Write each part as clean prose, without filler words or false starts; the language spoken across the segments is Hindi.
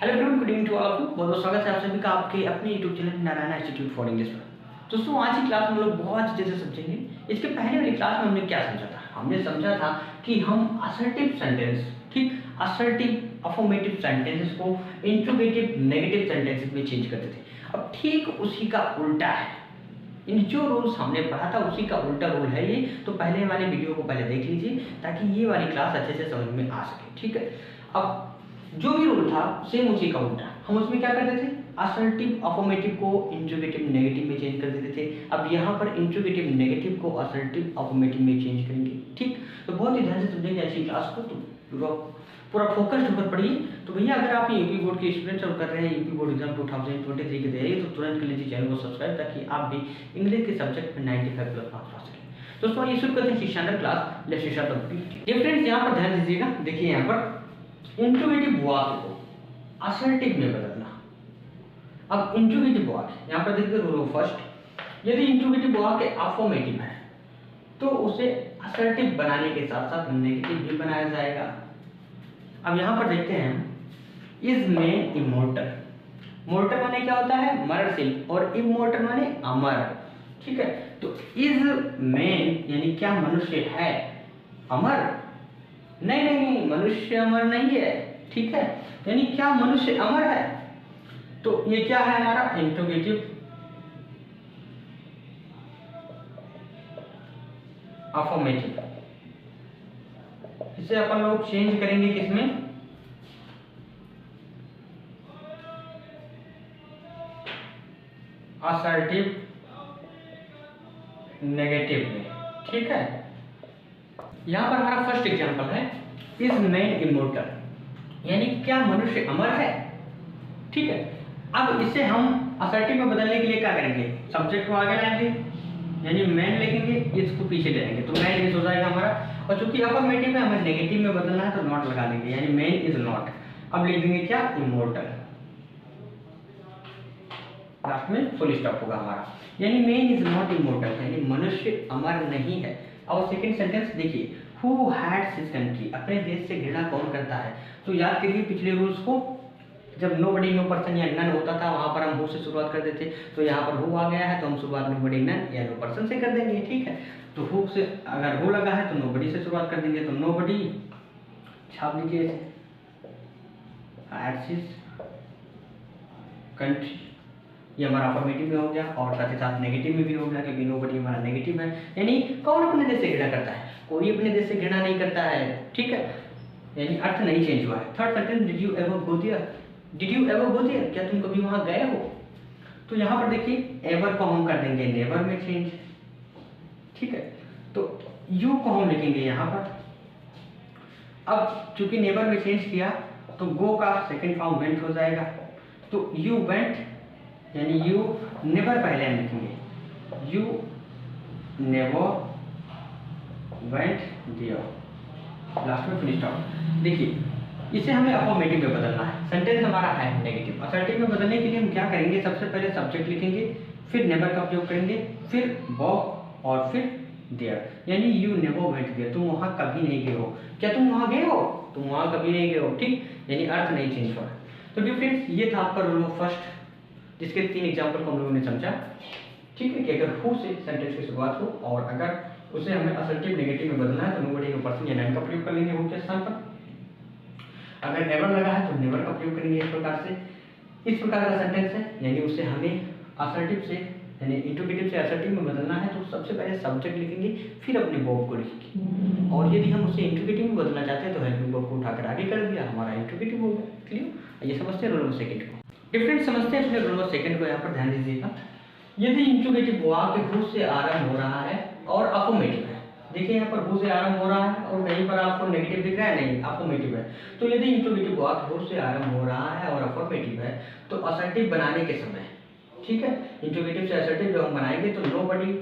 Hello everyone, good evening to all of you. बहुत बहुत स्वागत है आप सभी का आपके अपने YouTube channel Narayan institute for English पर। दोस्तों, आज की क्लास में हम लोग बहुत चीज़ें समझेंगे। इसके पहले वाली क्लास में हमने क्या समझा था? हमने समझा था कि हम असर्टिव सेंटेंस, ठीक, असर्टिव अफर्मेटिव सेंटेंसेस को इंट्रोगेटिव नेगेटिव सेंटेंसेस में चेंज करते थे। अब ठीक उसी का उल्टा है। इन जो रूल्स हमने पढ़ा था उसी का उल्टा रूल है ये। तो पहले वाले वीडियो को पहले देख लीजिए ताकि ये वाली क्लास अच्छे से समझ में आ सके, ठीक है। अब जो भी रूल था सेम उसी का उल्टा। हम उसमें क्या करते थे? असर्टिव अफर्मेटिव को इंट्रोगेटिव नेगेटिव में चेंज कर देते थे। अब यहाँ पर इंट्रोगेटिव नेगेटिव को असर्टिव अफर्मेटिव में चेंज करेंगे, ठीक। तो बहुत ही ध्यान से समझेंगे ऐसी क्लास को, तो पूरा फोकस्ड होकर पढ़िए। तो भैया, अगर आप यूपी बोर्ड के स्टूडेंट्स और कर रहे हैं यूपी बोर्ड एग्जाम 2023 की तैयारी, तो तुरंत कर लीजिए चैनल को सब्सक्राइब ताकि आप भी इंग्लिश के सब्जेक्ट में 95 प्लस मार्क्स पा सकें। दोस्तों, ये शुरू करते हैं Shikshantar class. Let's start the video. Friends, यहाँ पर ध्यान दीजिएगा। देखिए यहाँ पर इंट्रोगेटिव वाक्य को असर्टिव में बदलना। अब इंट्रोगेटिव वाक्य यहाँ पर देखिए, रूल फर्स्ट, यदि इंट्रोगेटिव वाक्य अफर्मेटिव है तो उसे असर्टिव बनाने के साथ साथ नेगेटिव भी बनाया जाएगा। अब यहाँ पर देखते हैं, इज मैन इमोर्टल। मोर्टल माने क्या होता है? मरणशील, और इमोर्टल माने अमर, ठीक है। तो इज मैन यानी क्या मनुष्य है अमर? नहीं नहीं नहीं, मनुष्य अमर नहीं है, ठीक है। यानी क्या मनुष्य अमर है? तो ये क्या है हमारा? Interrogative affirmative. इसे अपन लोग चेंज करेंगे किसमें? असर्टिव नेगेटिव में, ठीक है। यहां पर हमारा फर्स्ट एग्जांपल है, इज मैन इमोर्टल, यानी क्या मनुष्य अमर है, ठीक है। अब इसे हम असर्टिव में बदलने के लिए क्या करेंगे? सब्जेक्ट को आगे लाएंगे, यानी मैन लिखेंगे, इसको पीछे ले लेंगे, तो मैन इज हो जाएगा हमारा। और चूंकि अफर्मेटिव है, हमें नेगेटिव में बदलना है तो नॉट लगा देंगे, यानी मैन इज नॉट। अब लिख देंगे क्या? इमोर्टल। लास्ट में फुल स्टॉप होगा हमारा, यानी मैन इज नॉट इमोर्टल, यानी मनुष्य अमर नहीं है। और सेकंड सेंटेंस देखिए, हु हैट्स हिज कंट्री, अपने देश से घृणा कौन करता है? तो याद करिए पिछले रूल्स को, जब नोबडी नो पर्सन या नन होता था वहां पर हम हु से शुरुआत करते थे। तो यहाँ पर हु आ गया है तो हम शुरुआत नोबडी नन या नो पर्सन से कर देंगे, ठीक है। तो हु से अगर हु लगा है तो नोबडी से शुरुआत कर देंगे, तो नोबडी छाप लीजिए, हैट्स हिज कंट्री, ये हमारा अफर्मेटिव में हो गया और साथ ही साथ नेगेटिव में भी हो गया, क्योंकि नोबडी हमारा नेगेटिव है। यानी कौन अपने देश से घृणा करता है? कोई अपने देश से घृणा नहीं करता है, ठीक है। यानी अर्थ नहीं चेंज हुआ है। Third sentence, did you ever go there? Did you ever go there, क्या तुम कभी वहां गए हो? तो यहाँ पर देखिए, एवर को हम कर देंगे नेवर में चेंज, ठीक है। तो यू को हम लिखेंगे यहाँ पर। अब चूंकि नेवर में चेंज किया तो गो का सेकेंड फॉर्म वेंट हो जाएगा, तो यू वेंट, यानी यू नेवर पहले हम लिखेंगे, you never went there, last में फिनिश स्टॉप। देखिए, इसे हमें अफर्मेटिव में बदलना है। सेंटेंस हमारा है नेगेटिव। असर्टिव में बदलने के लिए हम क्या करेंगे? सबसे पहले सब्जेक्ट लिखेंगे, फिर नेवर का उपयोग करेंगे, फिर वॉक और फिर देयर, यानी यू नेवर वेंट देयर, तुम वहां कभी नहीं गए हो। क्या तुम वहां गए हो? तुम वहां कभी नहीं गए हो, ठीक, यानी अर्थ नहीं चेंज हुआ। तो डियर फ्रेंड्स, ये था आपका रूल फर्स्ट, जिसके 3 एग्जाम्पल को हम लोगों ने समझा, ठीक है, कि अगर हु से सेंटेंस की शुरुआत हो और अगर उसे हमें असर्टिव नेगेटिव में बदलना है तो नोबडी नो पर्सन या नन का प्रयोग कर लेंगे हु के स्थान पर। अगर नेवर लगा है तो नेवर का प्रयोग करेंगे। इस प्रकार का सेंटेंस है, यानी उसे हमें असर्टिव से यानी इंट्रोगेटिव से असर्टिव में बदलना है तो सबसे पहले सब्जेक्ट लिखेंगे, फिर अपने वर्ब को लिखेंगे। और यदि हम उसे इंट्रोगेटिव में बदलना चाहते हैं तो हेल्पिंग वर्ब को उठाकर आगे कर दिया, हमारा इंट्रोगेटिव हो गया। क्लियर? ये समझते हैं रूल नंबर सेकंड को। डिफरेंट समझते हैं अपने रूल नंबर सेकंड को। यहाँ पर ध्यान दीजिएगा, यदि इंट्रोगेटिव वाक्य हु से आरंभ हो रहा है और अफर्मेटिव है, देखिए यहाँ पर हु से आरंभ हो रहा है और कहीं पर आपको नेगेटिव दिख रहा है, नहीं, अफर्मेटिव है। तो यदि इंट्रोगेटिव वाक्य हु से आरंभ हो रहा है और अफर्मेटिव है तो असर्टिव बनाने के समय, ठीक है, इंट्रोगेटिव से असर्टिव जब हम बनाएंगे तो नोबडी,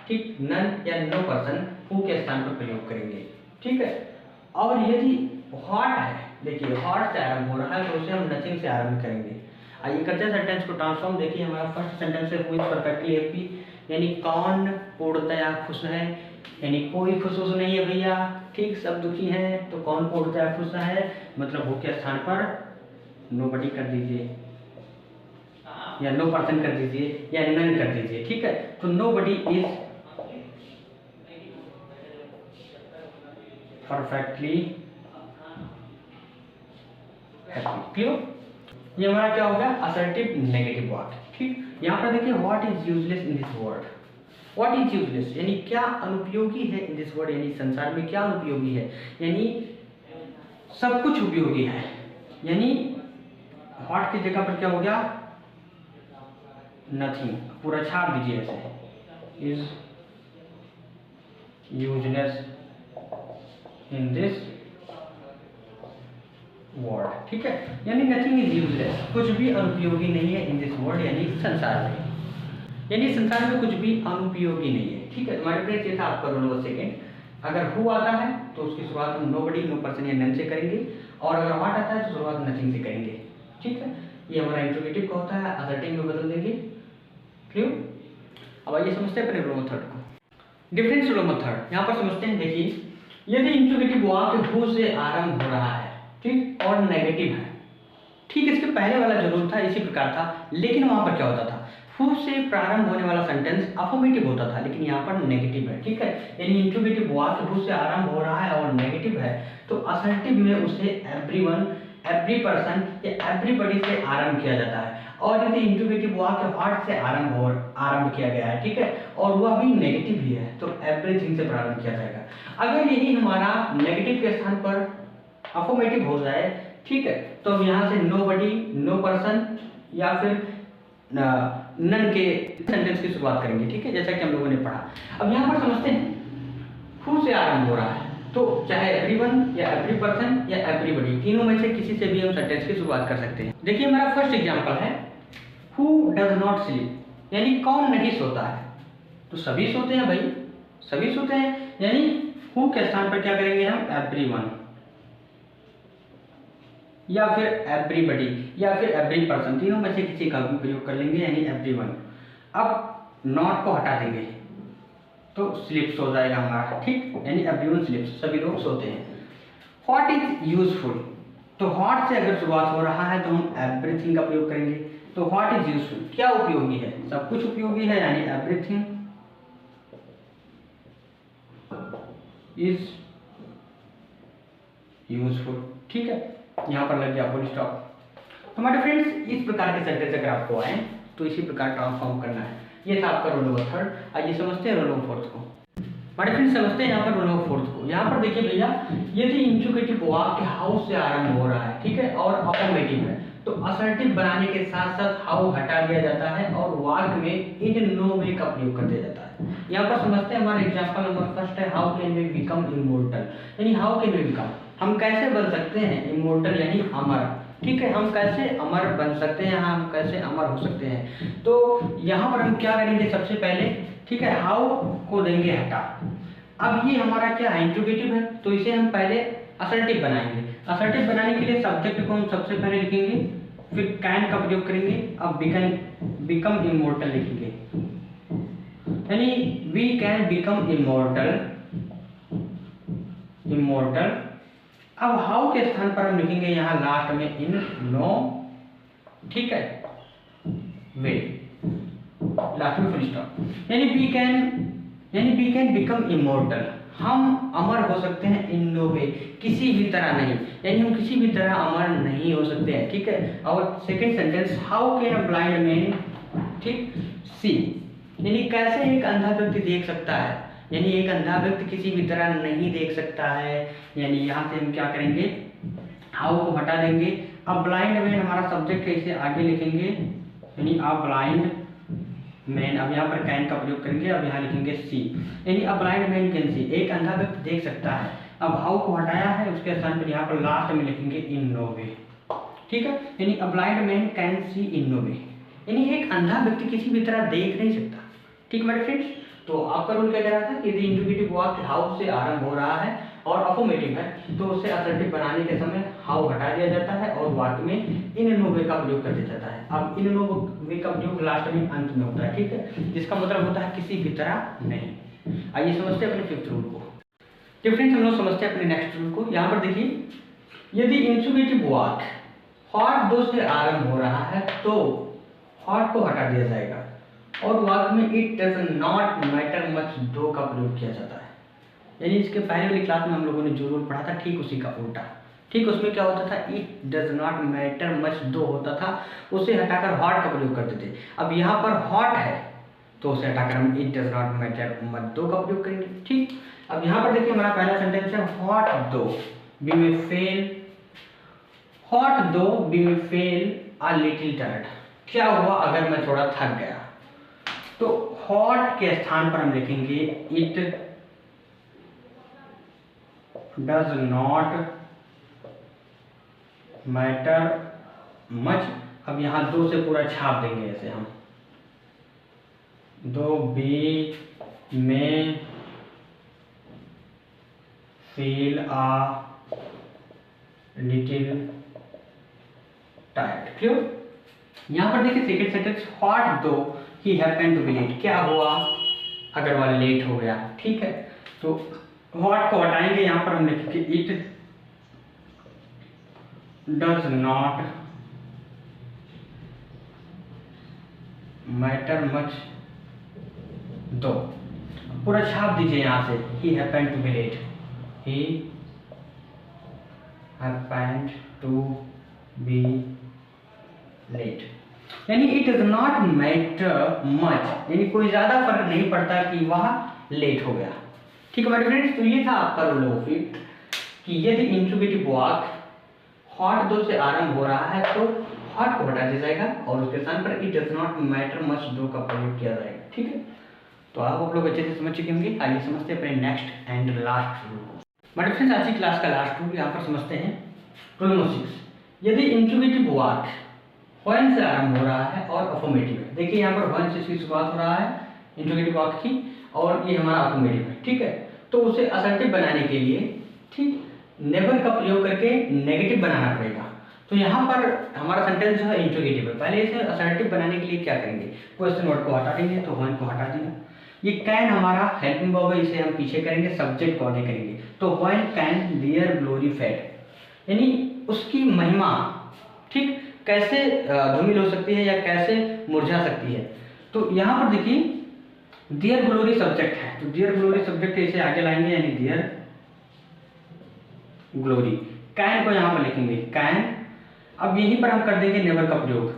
ठीक, नन या नो पर्सन हु के स्थान पर प्रयोग करेंगे, ठीक है। और यदि व्हाट है, देखिए व्हाट से आरंभ हो रहा है तो उसे हम नथिंग से आरंभ करेंगे। आइए करते हैं सेंटेंस को ट्रांसफॉर्म। देखिए हमारा फर्स्ट सेंटेंस है, हु इज परफेक्टली हैप्पी, यानी कौन पूर्णतया खुश है, यानी कोई खुश नहीं है भैया, ठीक, सब दुखी हैं। तो कौन पूर्णतया खुश है, मतलब हु के स्थान पर नोबडी कर दीजिए या नो पर्सन कर दीजिए या नन कर दीजिए, ठीक है। तो nobody is perfectly happy. Clear? ये हमारा क्या हो गया? असर्टिव नेगेटिव वाक्य, ठीक। यहाँ पर देखिए what is useless in this world. What is useless यानी क्या अनुपयोगी है इन दिस वर्ल्ड, यानी संसार में क्या अनुपयोगी है, यानी सब कुछ उपयोगी है। यानी व्हाट की जगह पर क्या हो गया? नथिंग, पूरा छाप दीजिए ऐसे, is useless in this world, ठीक है। यानी नथिंग इज यूजलेस, कुछ भी अनुपयोगी नहीं है इन दिस वर्ल्ड, यानी संसार में, यानी संसार में कुछ भी अनुपयोगी नहीं है, ठीक है। हमारे फ्रेंड्स ये था आपका रोल नंबर सेकेंड। अगर हु आता है तो उसकी शुरुआत हम नोबडी, नो पर्सन या नन से करेंगे, और अगर व्हाट आता है तो शुरुआत नथिंग से करेंगे, ठीक है। ये हमारा इंट्रोगेटिव का होता है, असर्टिव में बदल देंगे। क्लियर? अब आइए समझते हैं अपने रोल नंबर थर्ड को। डिफरेंस रोल नंबर थर्ड यहाँ पर समझते हैं। देखिए यदि इंट्रोगेटिव वाक्य हु से आरंभ हो रहा है, ठीक, और नेगेटिव है, ठीक, इसके पहले वाला जो रूल था इसी प्रकार था, लेकिन वहां पर क्या होता था? हु से प्रारंभ होने वाला सेंटेंस अफर्मेटिव होता था, लेकिन यहाँ पर नेगेटिव है, ठीक है। यानी इंट्रोगेटिव वाक्य हु से आरंभ हो रहा है और नेगेटिव है, तो असर्टिव में उसे एवरीवन, एवरी पर्सन या एवरीबॉडी से आरंभ किया जाता है। और यदि इंट्रोगेटिव वाक्य व्हाट से आरंभ किया गया है, ठीक है, और वह भी नेगेटिव ही है, तो एवरीथिंग से प्रारंभ किया जाएगा। अगर यही हमारा नेगेटिव के स्थान पर अफर्मेटिव हो जाए, ठीक है, तो हम यहाँ से नोबडी, नो पर्सन या फिर नन के सेंटेंस की शुरुआत करेंगे, ठीक है, जैसा कि हम लोगों ने पढ़ा। अब यहाँ पर समझते हैं हु से आरंभ हो रहा है, तो चाहे एवरीवन या एवरी पर्सन या एवरीबॉडी, तीनों में से किसी से भी हम सेंटेंस की शुरुआत कर सकते हैं। देखिए हमारा फर्स्ट एग्जांपल है हु डज नॉट स्लीप, यानी कौन नहीं सोता है। तो सभी सोते हैं भाई, सभी सोते हैं, यानी हु के स्थान पर क्या करेंगे हम? एवरीवन या फिर एवरीबॉडी या फिर एवरी पर्सन, तीनों में से किसी का भी प्रयोग कर लेंगे, यानी एवरीवन। अब नॉट को हटा देंगे तो स्लीप्स हो जाएगा हमारा, ठीक, यानी एवरीवन स्लीप्स, सभी लोग सोते हैं। व्हाट इज यूजफुल, तो व्हाट से अगर शुरुआत हो रहा है तो हम एवरीथिंग का प्रयोग करेंगे। तो व्हाट इज यूजफुल, क्या उपयोगी है? सब कुछ उपयोगी है, यानी एवरीथिंग इज यूजफुल, ठीक है। यहाँ पर लग गया फुल स्टॉप। तो हमारे फ्रेंड्स इस प्रकार के सेंटेंस अगर आपको आए तो इसी प्रकार ट्रांसफॉर्म करना है। ये था आपका रोल नंबर थर्ड। आइए समझते हैं रोल नंबर फोर्थ को। हमारे फ्रेंड्स समझते हैं यहाँ पर रोल नंबर फोर्थ को। यहाँ पर देखिए भैया, यदि इंट्रोगेटिव वाक्य हाउ से आरंभ हो रहा है, ठीक है, और अफर्मेटिव है, तो असर्टिव बनाने के साथ साथ हाउ हटा दिया जाता है और वाक्य में इन नो वे का प्रयोग कर दिया जाता है। यहाँ पर समझते हैं, हमारा एग्जाम्पल नंबर फर्स्ट है how can we become immortal, यानी हाउ कैन वी बिकम, हम कैसे बन सकते हैं इमोर्टल यानी अमर, ठीक है, हम कैसे अमर बन सकते हैं, हम कैसे अमर हो सकते हैं। तो यहाँ पर हम क्या करेंगे? सबसे पहले, ठीक है, हाउ को देंगे हटा। अब ये हमारा क्या है? इंट्रोगेटिव है, तो इसे हम पहले असर्टिव बनाएंगे। असर्टिव बनाने के लिए सब्जेक्ट को हम सबसे पहले लिखेंगे, फिर कैन का प्रयोग करेंगे, अब बिकम इमोर्टल लिखेंगे, यानी वी कैन बिकम इमोर्टल। अब हाउ के स्थान पर हम लिखेंगे यहाँ लास्ट में इन नो, ठीक है, वे, लास्ट में फुल स्टॉप, यानी वी कैन बिकम इमोर्टल, हम अमर हो सकते हैं इन नो वे, किसी भी तरह नहीं, यानी हम किसी भी तरह अमर नहीं हो सकते हैं, ठीक है। और second sentence, how can a blind man, ठीक, सी, यानी कैसे एक अंधा व्यक्ति देख सकता है, यानी एक अंधा व्यक्ति किसी भी तरह नहीं देख सकता है, यानी यहाँ से हम क्या करेंगे? हाउ को हटा देंगे। अब ब्लाइंड मैन हमारा सब्जेक्ट है, इसे आगे लिखेंगे, यानी अ ब्लाइंड मैन, अब यहाँ पर कैन का प्रयोग करेंगे, अब यहाँ लिखेंगे सी, यानी अ ब्लाइंड मैन कैन सी, एक अंधा व्यक्ति देख सकता है। अब हाउ को हटाया है, उसके स्थान पर यहाँ पर लास्ट में लिखेंगे इन नो वे, ठीक है, यानी a blind man can see in no way, यानी एक अंधा व्यक्ति किसी भी तरह देख नहीं सकता, ठीक है मेरे फ्रेंड्स। तो आपका रूल क्या कह रहा था कि यदि इंट्रोगेटिव वाक्य हाउ से आरंभ हो रहा है और अफर्मेटिव है, तो उसे असर्टिव बनाने के समय हाउ हटा दिया जाता है और वाक्य में इन नो वे का प्रयोग कर दिया जाता है। अब इन नो वे का प्रयोग लास्ट में अंत में होता है, ठीक है, जिसका मतलब होता है किसी भी तरह नहीं। आइए समझते हैं अपने फिफ्थ रूल को। डिफरेंस हम लोग समझते हैं अपने नेक्स्ट रूल को। यहाँ पर देखिए, यदि इंट्रोगेटिव वाक्य हॉट 2 से आरंभ हो रहा है तो हॉट को हटा दिया जाएगा और वाक्य में it does not matter much दो का प्रयोग किया जाता है। यानी इसके पहले वाली क्लास में हम लोगों ने जो रूल पढ़ा था ठीक उसी का उल्टा। ठीक उसमें क्या होता था, it does not matter much दो होता था, उसे हटाकर हॉट का प्रयोग करते थे। अब यहाँ पर हॉट है तो उसे हटाकर हम it does not matter much दो का प्रयोग करेंगे। ठीक, अब यहाँ पर देखिए हमारा पहला सेंटेंस है हॉट दो बी में फेल, हॉट दो बी में फेल अ लिटिल टायर्ड। क्या हुआ अगर मैं थोड़ा थक गया, तो हॉट के स्थान पर हम लिखेंगे it does not matter much. अब यहाँ दो से पूरा छाप देंगे ऐसे हम, दो बी में feel a little tired. Clear? यहाँ पर देखिए सेकंड सेंटेंस हॉट दो ही हैपन टू बी लेट। क्या हुआ अगर वह लेट हो गया, ठीक है, तो हॉट को हटाएंगे, यहाँ पर हम लिखेंगे it does not matter much though, पूरा छाप दीजिए यहाँ से, he happened to be late, he happened to be late. यानी it does not matter much, यानी कोई ज्यादा फर्क नहीं पड़ता कि वह लेट हो गया। ठीक है मेरे फ्रेंड्स, तो ये था आपका रूल ऑफ इट कि यदि इंट्रोगेटिव वाक्य हॉट दो से आरंभ हो रहा है तो हॉट को हटा दिया जाएगा और उसके स्थान पर it does not matter much दो का प्रयोग किया जाएगा। ठीक है, तो आप लोग अच्छे से समझ चुके होंगे। आइए समझते हैं अपने नेक्स्ट एंड लास्ट रूल को। मेरे फ्रेंड्स, आज की क्लास का लास्ट रूल यहाँ पर समझते हैं। रूल नंबर 6, यदि इंट्रोगेटिव वाक्य व्हेन से आरंभ हो रहा है और अफर्मेटिव है। देखिए यहाँ पर व्हेन से इसकी शुरुआत हो रहा है इंट्रोगेटिव वाक्य की और ये हमारा अफर्मेटिव है। ठीक है, तो उसे असर्टिव बनाने के लिए ठीक नेवर का प्रयोग करके नेगेटिव बनाना पड़ेगा। तो यहाँ पर हमारा सेंटेंस जो है इंट्रोगेटिव है, पहले इसे असर्टिव बनाने के लिए क्या करेंगे, क्वेश्चन वर्ड को हटा देंगे, तो व्हेन को हटा दिया। ये कैन हमारा हेल्पिंग वर्ब है, इसे हम पीछे करेंगे, सब्जेक्ट को आगे करेंगे, तो when can their glory fade, यानी उसकी महिमा ठीक कैसे धूमिल हो सकती है या कैसे मुरझा सकती है। तो यहाँ पर देखिए देयर ग्लोरी सब्जेक्ट है, तो देयर ग्लोरी सब्जेक्ट इसे आगे लाएंगे, यानी देयर ग्लोरी। कैन को यहाँ पर लिखेंगे कैन, अब यहीं पर हम कर देंगे नेवर का प्रयोग,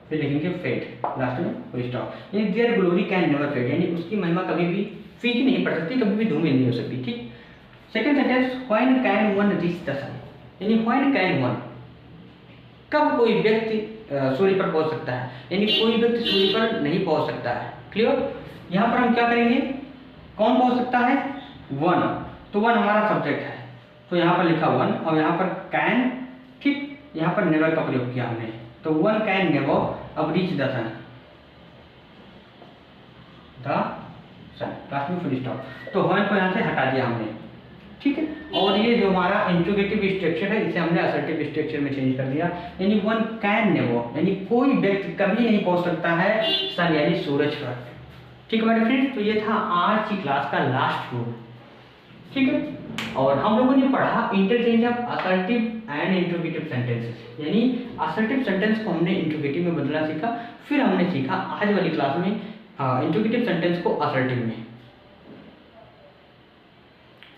फिर लिखेंगे फेड लास्ट में फुल स्टॉप। यानी their glory can never fade, यानी उसकी महिमा कभी भी फीकी नहीं पड़ सकती, कभी भी धूमिल नहीं हो सकती। ठीक, second sentence when can one reach the sun, यानी व्हेन कैन वन, कब कोई व्यक्ति सूर्य पर पहुंच सकता है, यानी कोई व्यक्ति सूर्य पर नहीं पहुंच सकता है। क्लियर? यहाँ पर हम क्या करेंगे, कौन पहुंच सकता है, वन, तो वन हमारा सब्जेक्ट है, तो यहाँ पर लिखा वन और यहाँ पर कैन, ठीक, यहाँ पर नेवर का प्रयोग किया हमने, तो वन कैन नेवर, अब रीच द सन, लास्ट में फुल स्टॉप, तो वन को यहाँ से हटा दिया हमने। ठीक है, और ये जो हमारा इंट्रोगेटिव स्ट्रक्चर है इसे हमने असर्टिव स्ट्रक्चर में चेंज कर दिया, यानी वन कैन नेवर, यानी कोई व्यक्ति कभी नहीं पहुंच सकता है सन यानी सूरज पर। ठीक है मेरे फ्रेंड्स, तो ये था आज की क्लास का लास्ट रूल। ठीक है, और हम लोगों ने पढ़ा interchange of assertive and interrogative sentences, यानी असर्टिव सेंटेंस को हमने इंट्रोगेटिव में बदलना सीखा, फिर हमने सीखा आज वाली क्लास में इंट्रोगेटिव सेंटेंस को असर्टिव में।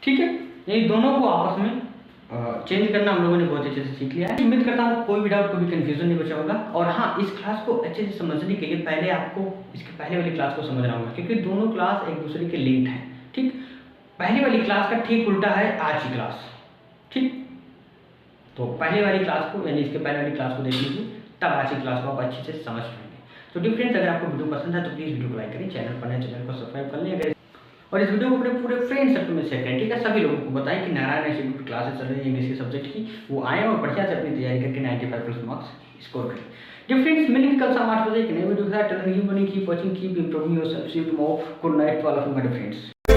ठीक है, ये दोनों को आपस में चेंज करना हम लोगों ने बहुत अच्छे से सीख लिया है। उम्मीद करता हूँ कोई भी डाउट, कोई भी कंफ्यूजन नहीं बचा होगा। और हाँ, इस क्लास को अच्छे से समझने के लिए पहले आपको इसके पहले वाली क्लास को समझना होगा, क्योंकि दोनों क्लास एक दूसरे के लिंक्ड हैं। ठीक, पहले वाली क्लास का ठीक उल्टा है आज की क्लास। ठीक, तो पहले वाली क्लास को यानी इसके पहले वाली क्लास को देख लीजिए, तब आज की क्लास को आप अच्छे से समझ पाएंगे। तो डियर फ्रेंड्स, अगर आपको वीडियो पसंद है तो प्लीज़ वीडियो को लाइक करें, चैनल पर नए चैनल को सब्सक्राइब कर लें, और इस वीडियो को अपने पूरे फ्रेंड सर्कल में शेयर करें। ठीक है, सभी लोगों को बताएं कि नारायण इंस्टीट्यूट क्लासेस चल रही है इंग्लिश के सब्जेक्ट की, वो आए और बढ़िया से अपनी तैयारी करके 95+ मार्क्स स्कोर करें। डियर फ्रेंड्स, मिलेंगे कल शाम 8 बजे एक नए वीडियो के साथ। Keep watching, keep improving yourself, see you tomorrow. Good night to all of my friends.